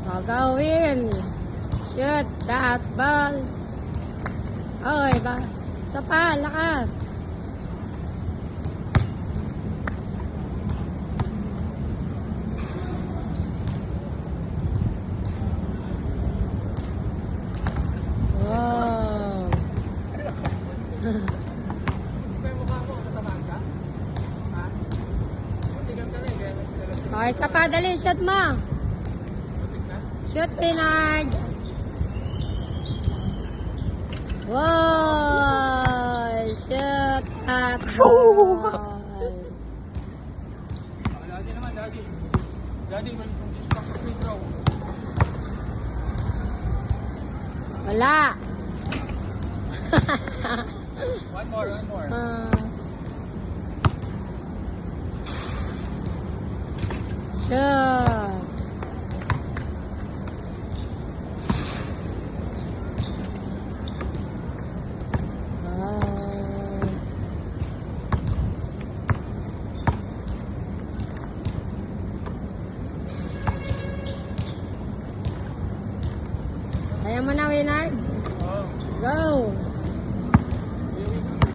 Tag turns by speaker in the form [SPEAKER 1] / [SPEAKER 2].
[SPEAKER 1] Gagawin. Shoot that ball. Okay ba? Isa pa, lakas. Wow. Okay, isa pa, dali, shoot mo. Shoot, Leonard. Wow! Shoot at ball.
[SPEAKER 2] Daddy naman, daddy. Daddy, may free throw.
[SPEAKER 1] Wala.
[SPEAKER 2] One more.
[SPEAKER 1] Shoot. Kaya mo na, Leonard.
[SPEAKER 2] Oh.
[SPEAKER 1] Go!